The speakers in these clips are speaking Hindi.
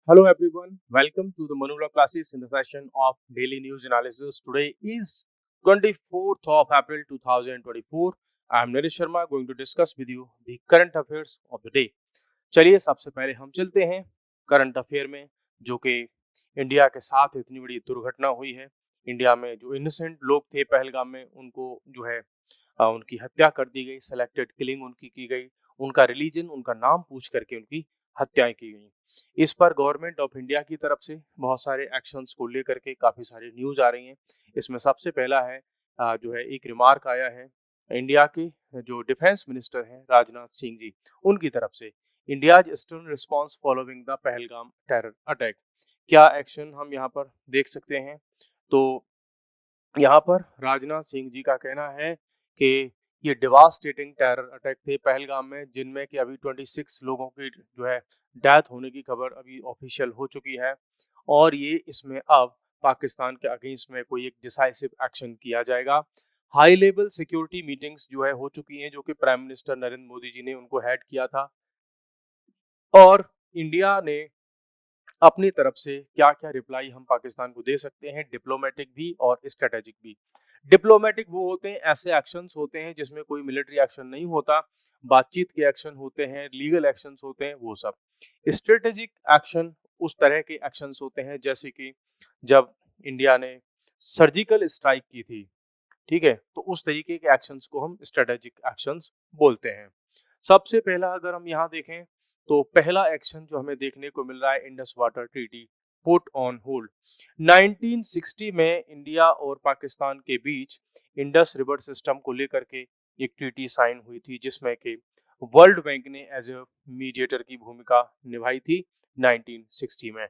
Hello everyone, welcome to the Manula classes in the session of daily news analysis. Today is 24th of April 2024. I am Naresh Sharma going to discuss with you the current affairs of the day. चलिए सबसे पहले हम चलते हैं करंट अफेयर में, जो कि इंडिया के साथ इतनी बड़ी दुर्घटना हुई है। इंडिया में जो इनोसेंट लोग थे पहलगाम में, उनको जो है उनकी हत्या कर दी गई, सेलेक्टेड किलिंग उनकी की गई, उनका रिलीजन, उनका नाम पूछ करके उनकी हत्याएं की गई। इस पर गवर्नमेंट ऑफ इंडिया की तरफ से बहुत सारे एक्शंस को लेकर के काफ़ी सारी न्यूज़ आ रही हैं। इसमें सबसे पहला है जो है एक रिमार्क आया है इंडिया के जो डिफेंस मिनिस्टर हैं राजनाथ सिंह जी, उनकी तरफ से, India's stern response following the Pahalgam terror attack. क्या एक्शन हम यहाँ पर देख सकते हैं? तो यहाँ पर राजनाथ सिंह जी का कहना है कि ये डिवास्टेटिंग टेरर अटैक थे पहलगाम में, जिनमें कि अभी 26 लोगों की जो है डेथ होने की खबर अभी ऑफिशियल हो चुकी है, और ये इसमें अब पाकिस्तान के अगेंस्ट में कोई एक डिसाइसिव एक्शन किया जाएगा। हाई लेवल सिक्योरिटी मीटिंग्स जो है हो चुकी हैं, जो कि प्राइम मिनिस्टर नरेंद्र मोदी जी ने उनको हेड किया था, और इंडिया ने अपनी तरफ से क्या क्या रिप्लाई हम पाकिस्तान को दे सकते हैं, डिप्लोमेटिक भी और स्ट्रेटेजिक भी। डिप्लोमेटिक वो होते हैं, ऐसे एक्शंस होते हैं जिसमें कोई मिलिट्री एक्शन नहीं होता, बातचीत के एक्शन होते हैं, लीगल एक्शंस होते हैं, वो सब। स्ट्रेटेजिक एक्शन उस तरह के एक्शंस होते हैं जैसे कि जब इंडिया ने सर्जिकल स्ट्राइक की थी, ठीक है, तो उस तरीके के एक्शंस को हम स्ट्रेटेजिक एक्शंस बोलते हैं। सबसे पहला अगर हम यहाँ देखें तो पहला एक्शन जो हमें देखने को मिल रहा है, Indus water treaty put on hold. 1960 में इंडिया और पाकिस्तान के बीच इंडस रिवर सिस्टम को लेकर के एक ट्रीटी साइन हुई थी, जिसमें कि वर्ल्ड बैंक ने एज ए मीडिएटर की भूमिका निभाई थी 1960 में।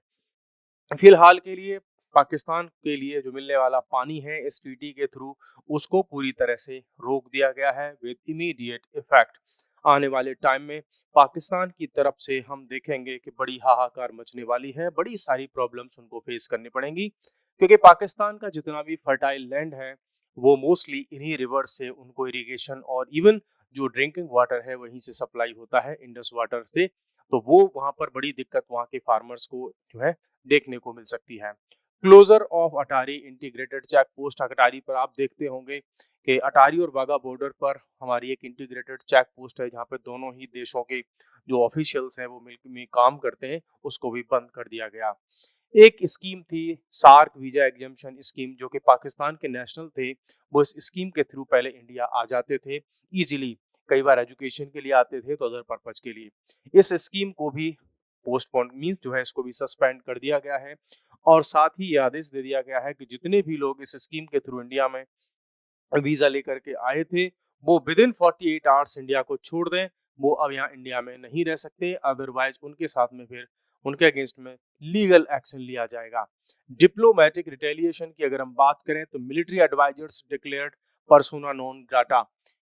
फिलहाल के लिए पाकिस्तान के लिए जो मिलने वाला पानी है इस ट्रीटी के थ्रू, उसको पूरी तरह से रोक दिया गया है विद इमीडिएट इफेक्ट। आने वाले टाइम में पाकिस्तान की तरफ से हम देखेंगे कि बड़ी हाहाकार मचने वाली है, बड़ी सारी प्रॉब्लम्स उनको फेस करनी पड़ेंगी, क्योंकि पाकिस्तान का जितना भी फर्टाइल लैंड है वो मोस्टली इन्हीं रिवर से उनको इरिगेशन और इवन जो ड्रिंकिंग वाटर है वहीं से सप्लाई होता है, इंडस वाटर से। तो वो वहाँ पर बड़ी दिक्कत वहाँ के फार्मर्स को जो है देखने को मिल सकती है। Closure of Attari integrated check post, Attari पर आप देखते होंगे कि अटारी और वाघा बॉर्डर पर हमारी एक इंटीग्रेटेड चेक पोस्ट है, जहाँ पे दोनों ही देशों के जो ऑफिशियल्स हैं वो मिलकर में काम करते हैं, उसको भी बंद कर दिया गया। एक स्कीम थी सार्क वीजा एग्जाम्पशन स्कीम, जो कि पाकिस्तान के नेशनल थे, वो इस स्कीम के थ्रू पहले इंडिया आ जाते थे इजीली, कई बार एजुकेशन के लिए आते थे, तो अदर पर्पज के लिए। इस स्कीम को भी पोस्टपोन मीन्स जो है इसको भी सस्पेंड कर दिया गया है, और साथ ही ये आदेश दे दिया गया है कि जितने भी लोग इस स्कीम के थ्रू इंडिया में वीजा लेकर के आए थे, वो विद इन 48 आवर्स इंडिया को छोड़ दें, वो अब यहाँ इंडिया में नहीं रह सकते, अदरवाइज उनके साथ में फिर उनके अगेंस्ट में लीगल एक्शन लिया जाएगा। डिप्लोमेटिक रिटेलिएशन की अगर हम बात करें तो military advisers declared persona non grata.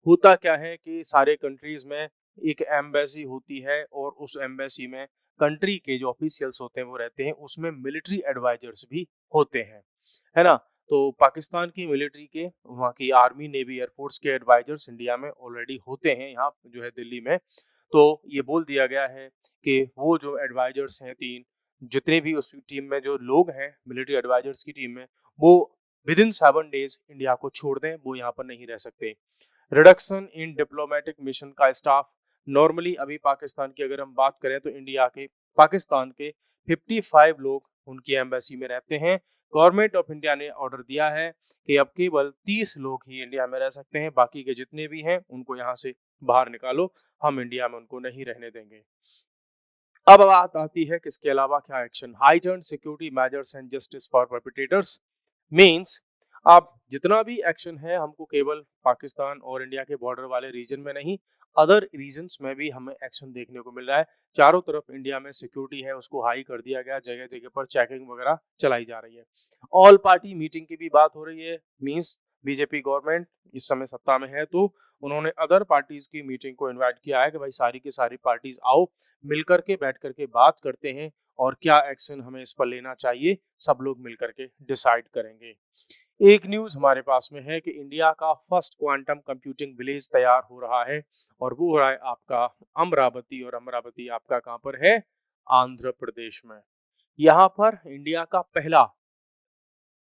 होता क्या है कि सारे कंट्रीज में एक एम्बेसी होती है, और उस एम्बेसी में कंट्री के जो ऑफिशियल्स होते हैं वो रहते हैं, उसमें मिलिट्री एडवाइजर्स भी होते हैं, है ना। तो पाकिस्तान की मिलिट्री के, वहाँ की आर्मी, नेवी, एयरफोर्स के एडवाइजर्स इंडिया में ऑलरेडी होते हैं, यहाँ जो है दिल्ली में। तो ये बोल दिया गया है कि वो जो एडवाइजर्स हैं तीन, जितने भी उस टीम में जो लोग हैं मिलिट्री एडवाइजर्स की टीम में, वो विद इन 7 डेज इंडिया को छोड़ दें, वो यहाँ पर नहीं रह सकते। रिडक्शन इन डिप्लोमेटिक मिशन का स्टाफ, नॉर्मली अभी पाकिस्तान की अगर हम बात करें तो इंडिया के पाकिस्तान के 55 लोग उनकी एम्बेसी में रहते हैं। गवर्नमेंट ऑफ इंडिया ने ऑर्डर दिया है कि अब केवल 30 लोग ही इंडिया में रह सकते हैं, बाकी के जितने भी हैं उनको यहाँ से बाहर निकालो, हम इंडिया में उनको नहीं रहने देंगे। अब बात आती है कि इसके अलावा क्या action, heightened security measures and justice for perpetrators. Means अब जितना भी एक्शन है हमको केवल पाकिस्तान और इंडिया के बॉर्डर वाले रीजन में नहीं, अदर रीजन्स में भी हमें एक्शन देखने को मिल रहा है। चारों तरफ इंडिया में सिक्योरिटी है उसको हाई कर दिया गया, जगह जगह पर चेकिंग वगैरह चलाई जा रही है। ऑल पार्टी मीटिंग की भी बात हो रही है, मींस बीजेपी गवर्नमेंट इस समय सत्ता में है, तो उन्होंने अदर पार्टीज की मीटिंग को इन्वाइट किया है कि भाई सारी की सारी पार्टीज आओ, मिलकर के बैठ करके बात करते हैं, और क्या एक्शन हमें इस पर लेना चाहिए सब लोग मिलकर के डिसाइड करेंगे। एक न्यूज हमारे पास में है कि इंडिया का फर्स्ट क्वांटम कंप्यूटिंग विलेज तैयार हो रहा है, और वो हो रहा है आपका अमरावती, और अमरावती आपका कहाँ पर है, आंध्र प्रदेश में। यहाँ पर इंडिया का पहला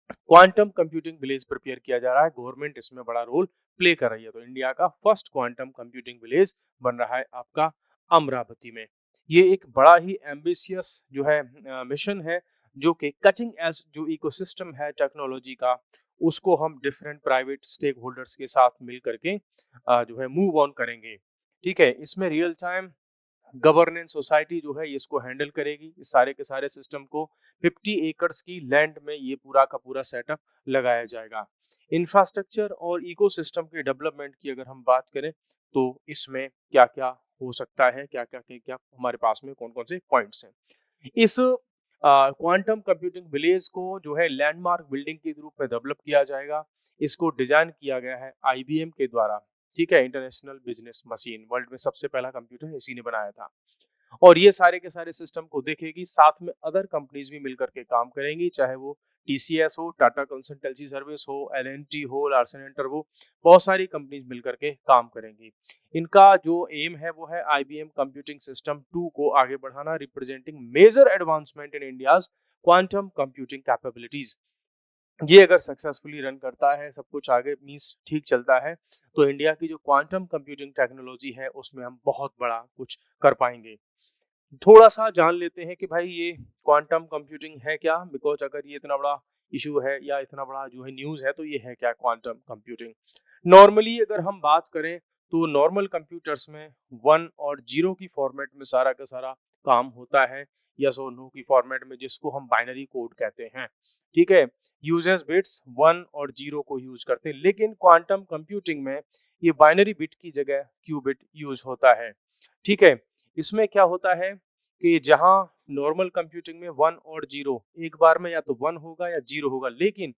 क्वांटम कंप्यूटिंग विलेज प्रिपेयर किया जा रहा है। गवर्नमेंट इसमें बड़ा रोल प्ले कर रही है। तो इंडिया का फर्स्ट क्वांटम कंप्यूटिंग विलेज बन रहा है आपका अमरावती में। ये एक बड़ा ही एम्बिशियस जो है मिशन है, जो कि कटिंग एज जो इकोसिस्टम है टेक्नोलॉजी का, उसको हम डिफरेंट प्राइवेट स्टेक होल्डर्स के साथ मिल करके जो है मूव ऑन करेंगे। ठीक है, इसमें रियल टाइम गवर्नेंस सोसाइटी जो है ये इसको हैंडल करेगी। इस सारे के सारे सिस्टम को 50 एकर्स की लैंड में ये पूरा का पूरा सेटअप लगाया जाएगा। इंफ्रास्ट्रक्चर और इकोसिस्टम के डेवलपमेंट की अगर हम बात करें तो इसमें क्या क्या हो सकता है, क्या हमारे पास में कौन कौन से पॉइंट्स हैं। इस क्वांटम कंप्यूटिंग विलेज को जो है लैंडमार्क बिल्डिंग के रूप में डेवलप किया जाएगा। इसको डिजाइन किया गया है आईबीएम के द्वारा। ठीक है, इंटरनेशनल बिजनेस मशीन, वर्ल्ड में सबसे पहला कंप्यूटर इसी ने बनाया था। और ये सारे के सारे सिस्टम को देखेगी, साथ में अदर कंपनीज भी मिलकर के काम करेंगी, चाहे वो टीसीएस हो, टाटा कंसल्टेंसी सर्विस हो, एलएनटी हो, लार्सन एंड टर्बो, बहुत सारी कंपनीज मिलकर के काम करेंगी। इनका जो एम है वो है आईबीएम कंप्यूटिंग सिस्टम 2 को आगे बढ़ाना, representing major advancement in India's quantum computing capabilities. ये अगर सक्सेसफुली रन करता है, सब कुछ आगे मींस ठीक चलता है, तो इंडिया की जो क्वांटम कंप्यूटिंग टेक्नोलॉजी है उसमें हम बहुत बड़ा कुछ कर पाएंगे। थोड़ा सा जान लेते हैं कि भाई ये क्वांटम कंप्यूटिंग है क्या, बिकॉज अगर ये इतना बड़ा इशू है या इतना बड़ा जो है न्यूज़ है, तो ये है क्या क्वांटम कंप्यूटिंग। नॉर्मली अगर हम बात करें तो नॉर्मल कंप्यूटर्स में 1 और 0 की फॉर्मेट में सारा का सारा काम होता है, यस और नो की फॉर्मेट में, जिसको हम बाइनरी कोड कहते हैं। ठीक है, यूजर्स बिट्स 1 और 0 को यूज करते हैं, लेकिन क्वांटम कंप्यूटिंग में ये बाइनरी बिट की जगह क्यूबिट यूज होता है। ठीक है, इसमें क्या होता है कि जहां नॉर्मल कंप्यूटिंग में 1 और 0 एक बार में या तो 1 होगा या 0 होगा, लेकिन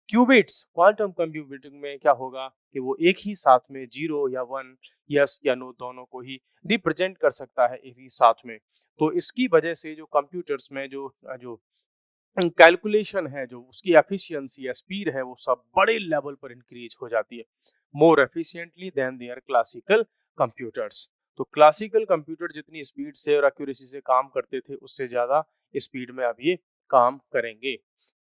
क्यूबिट्स क्वांटम कंप्यूटिंग में क्या होगा कि वो एक ही साथ में 0 या 1, यस या नो दोनों को ही रिप्रेजेंट कर सकता है एक ही साथ में। तो इसकी वजह से जो कंप्यूटर्स में जो जो कैलकुलेशन है, जो उसकी एफिशिएंसी या स्पीड है, वो सब बड़े लेवल पर इंक्रीज हो जाती है, more efficiently than their classical computers. तो क्लासिकल कंप्यूटर जितनी स्पीड से और एक्यूरेसी से काम करते थे, उससे ज्यादा स्पीड में अब ये काम करेंगे।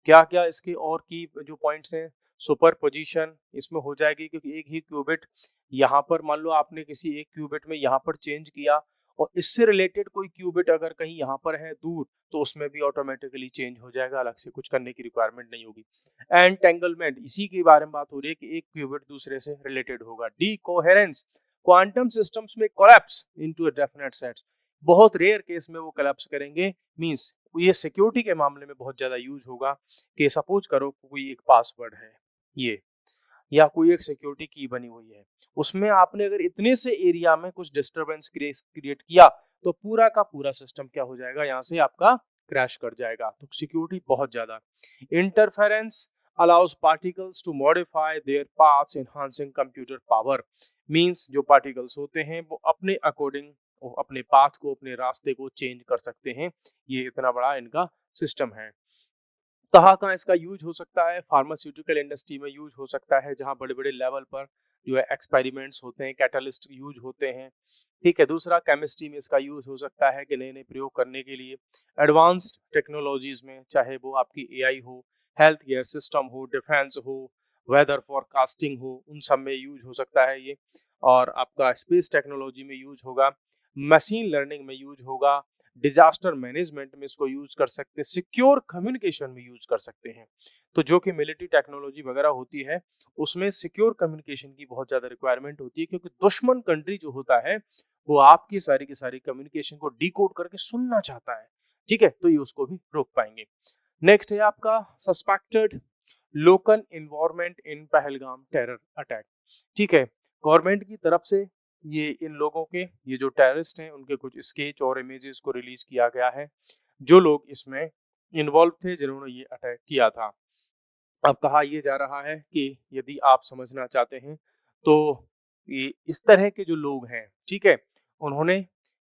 क्या क्या इसके और की जो पॉइंट्स हैं, सुपर पोजिशन इसमें हो जाएगी, क्योंकि एक ही क्यूबिट यहाँ पर मान लो आपने किसी एक क्यूबिट में यहाँ पर चेंज किया, और इससे रिलेटेड कोई क्यूबिट अगर कहीं यहाँ पर है दूर, तो उसमें भी ऑटोमेटिकली चेंज हो जाएगा, अलग से कुछ करने की रिक्वायरमेंट नहीं होगी। एंटेंगलमेंट, इसी के बारे में बात हो रही है कि एक क्यूबिट दूसरे से रिलेटेड होगा। डी कोहेरेंस, क्वांटम सिस्टम्स में collapse into a definite set, बहुत रेयर केस में वो कोलैप्स करेंगे। मींस ये सिक्योरिटी के मामले में बहुत ज्यादा यूज होगा कि सपोज करो कोई एक पासवर्ड है ये, या कोई एक सिक्योरिटी की बनी हुई है, उसमें आपने अगर इतने से एरिया में कुछ डिस्टरबेंस क्रिएट किया, तो पूरा का पूरा सिस्टम क्या हो जाएगा, यहाँ से आपका क्रैश कर जाएगा। तो सिक्योरिटी बहुत ज्यादा। Interference allows particles to modify their paths enhancing computer power, means जो पार्टिकल्स होते हैं वो अपने अकॉर्डिंग अपने पाथ को, अपने रास्ते को चेंज कर सकते हैं। ये इतना बड़ा इनका सिस्टम है। कहाँ कहाँ इसका यूज हो सकता है, फार्मास्यूटिकल इंडस्ट्री में यूज हो सकता है, जहाँ बड़े बड़े लेवल पर जो है एक्सपेरिमेंट्स होते हैं, कैटलिस्ट यूज होते हैं। ठीक है, दूसरा केमिस्ट्री में इसका यूज हो सकता है कि नए नए प्रयोग करने के लिए। एडवांस्ड टेक्नोलॉजीज में, चाहे वो आपकी एआई हो, हेल्थ केयर सिस्टम हो, डिफेंस हो, वेदर फोरकास्टिंग हो, उन सब में यूज हो सकता है ये। और आपका स्पेस टेक्नोलॉजी में यूज होगा, मशीन लर्निंग में यूज होगा, डिजास्टर मैनेजमेंट में इसको यूज कर सकते हैं, सिक्योर कम्युनिकेशन में यूज कर सकते हैं। तो जो कि मिलिट्री टेक्नोलॉजी वगैरह होती है, उसमें सिक्योर कम्युनिकेशन की बहुत ज्यादा रिक्वायरमेंट होती है, क्योंकि दुश्मन कंट्री जो होता है वो आपकी सारी की सारी कम्युनिकेशन को डिकोड करके सुनना चाहता है। ठीक है, तो ये उसको भी रोक पाएंगे। नेक्स्ट है आपका suspected local involvement in Pahalgam terror attack. ठीक है, गवर्नमेंट की तरफ से ये इन लोगों के, ये जो टेररिस्ट हैं, उनके कुछ स्केच और इमेजेस को रिलीज किया गया है, जो लोग इसमें इन्वॉल्व थे, जिन्होंने ये अटैक किया था। अब कहा यह जा रहा है कि यदि आप समझना चाहते हैं तो ये इस तरह के जो लोग हैं, ठीक है, उन्होंने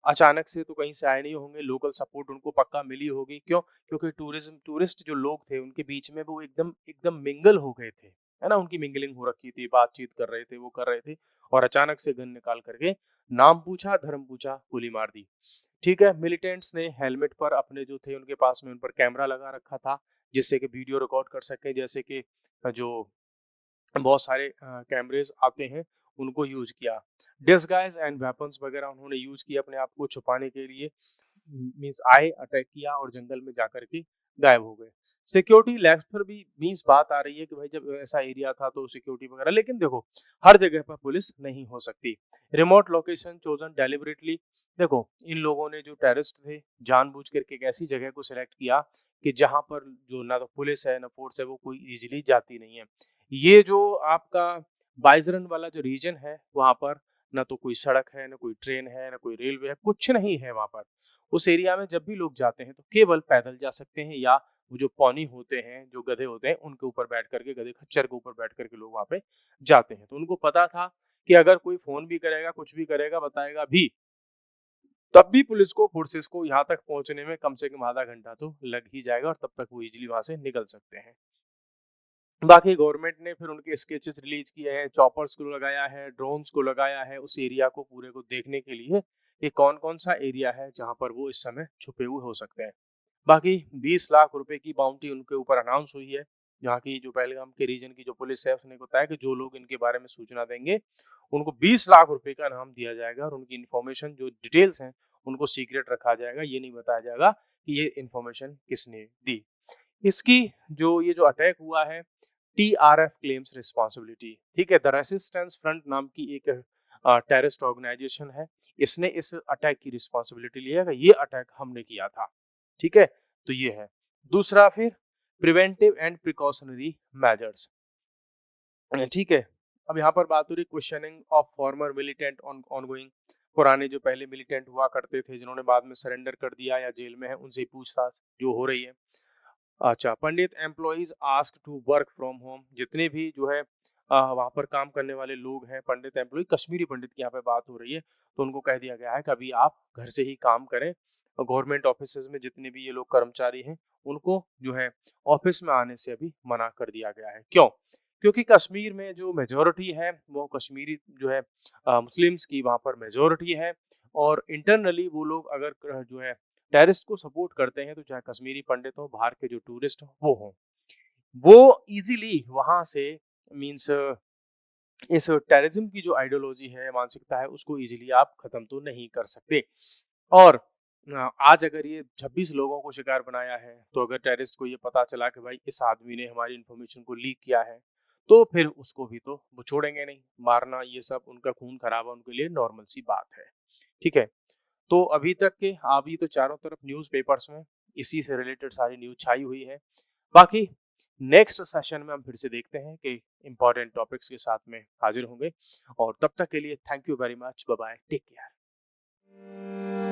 अचानक से तो कहीं से आए नहीं होंगे, लोकल सपोर्ट उनको पक्का मिली होगी। क्यों? क्योंकि टूरिस्ट जो लोग थे उनके बीच में वो एकदम एकदम मिंगल हो गए थे। है ना, उनकी मिंगलिंग हो रखी थी, बातचीत कर रहे थे, वो कर रहे थे, और अचानक से गन निकाल करके नाम पूछा, धर्म पूछा, गोली मार दी। ठीक है, मिलिटेंट्स ने हेलमेट पर अपने जो थे उनके पास में उन पर कैमरा लगा रखा था, जिससे कि वीडियो रिकॉर्ड कर सकें, जैसे कि जो बहुत सारे कैमरेज आते हैं उनको यूज किया। डिस्गाइज एंड वेपन्स वगैरह उन्होंने यूज किया अपने आप को छुपाने के लिए, मीन्स आए, अटैक किया और जंगल में जाकर के गायब हो गए। सिक्योरिटी लैब्स पर भी मीन्स बात आ रही है कि भाई जब ऐसा एरिया था तो सिक्योरिटी वगैरह, लेकिन देखो हर जगह पर पुलिस नहीं हो सकती। रिमोट लोकेशन चोजन डेलिबरेटली, देखो इन लोगों ने जो टेररिस्ट थे जानबूझ करके एक ऐसी जगह को सिलेक्ट किया कि जहां पर जो ना तो पुलिस है ना फोर्स है वो कोई इजीली जाती नहीं है। ये जो आपका बाइजरन वाला जो रीजन है वहां पर ना तो कोई सड़क है, ना कोई ट्रेन है, ना कोई रेलवे है, कुछ नहीं है वहां पर। उस एरिया में जब भी लोग जाते हैं तो केवल पैदल जा सकते हैं, या वो जो पौनी होते हैं, जो गधे होते हैं, उनके ऊपर बैठ करके, गधे खच्चर के ऊपर बैठ करके लोग वहां पे जाते हैं। तो उनको पता था कि अगर कोई फोन भी करेगा, कुछ भी करेगा, बताएगा भी, तब भी पुलिस को, फोर्सेस को यहाँ तक पहुंचने में कम से कम आधा घंटा तो लग ही जाएगा, और तब तक वो इजिली वहां से निकल सकते हैं। बाकी गवर्नमेंट ने फिर उनके स्केचेस रिलीज किए हैं, चॉपर्स को लगाया है, ड्रोन्स को लगाया है उस एरिया को पूरे को देखने के लिए कि कौन कौन सा एरिया है जहां पर वो इस समय छुपे हुए हो सकते हैं। बाकी 20 लाख रुपए की बाउंटी उनके ऊपर अनाउंस हुई है। यहाँ की जो पहलगाम के रीजन की जो पुलिस है उसने बताया कि जो लोग इनके बारे में सूचना देंगे उनको 20 लाख रुपए का इनाम दिया जाएगा, और उनकी इन्फॉर्मेशन जो डिटेल्स हैं उनको सीक्रेट रखा जाएगा। ये नहीं बताया जाएगा कि ये इन्फॉर्मेशन किसने दी। इसकी जो ये जो अटैक हुआ है, TRF क्लेम्स रिस्पॉन्सिबिलिटी, ठीक है, द रेसिस्टेंस फ्रंट नाम की एक टेररिस्ट ऑर्गेनाइजेशन है, इसने इस अटैक की रिस्पॉन्सिबिलिटी लिया है, ये अटैक हमने किया था। ठीक है, तो ये है। दूसरा फिर प्रिवेंटिव एंड प्रिकॉशनरी मेजर्स, ठीक है। अब यहाँ पर बात हो रही questioning of former militant on ongoing, पुराने जो पहले मिलिटेंट हुआ करते थे जिन्होंने बाद में सरेंडर कर दिया या जेल में है, उनसे पूछताछ जो हो रही है। अच्छा, Pandit employees ask to work from home, जितने भी जो है वहाँ पर काम करने वाले लोग हैं, पंडित एम्प्लॉय, कश्मीरी पंडित की यहाँ पे बात हो रही है, तो उनको कह दिया गया है कि अभी आप घर से ही काम करें। गवर्नमेंट ऑफिस में जितने भी ये लोग कर्मचारी हैं उनको जो है ऑफिस में आने से अभी मना कर दिया गया है। क्यों? क्योंकि कश्मीर में जो मेजोरिटी है वो कश्मीरी जो है मुस्लिम्स की वहाँ पर मेजोरिटी है, और इंटरनली वो लोग अगर जो है टेररिस्ट को सपोर्ट करते हैं तो चाहे कश्मीरी पंडित हो, बाहर के जो टूरिस्ट हो वो हो, वो इजीली वहां से मींस इस टेररिज्म की जो आइडियोलॉजी है, मानसिकता है, उसको इजीली आप खत्म तो नहीं कर सकते। और आज अगर ये 26 लोगों को शिकार बनाया है, तो अगर टेररिस्ट को ये पता चला कि भाई इस आदमी ने हमारी इन्फॉर्मेशन को लीक किया है, तो फिर उसको भी तो वो छोड़ेंगे नहीं, मारना ये सब उनका खून खराबा उनके लिए नॉर्मल सी बात है। ठीक है, तो अभी तक के अभी तो चारों तरफ न्यूज़पेपर्स में इसी से रिलेटेड सारी न्यूज छाई हुई है। बाकी नेक्स्ट सेशन में हम फिर से देखते हैं कि इंपॉर्टेंट टॉपिक्स के साथ में हाजिर होंगे, और तब तक के लिए thank you very much, bye bye, take care.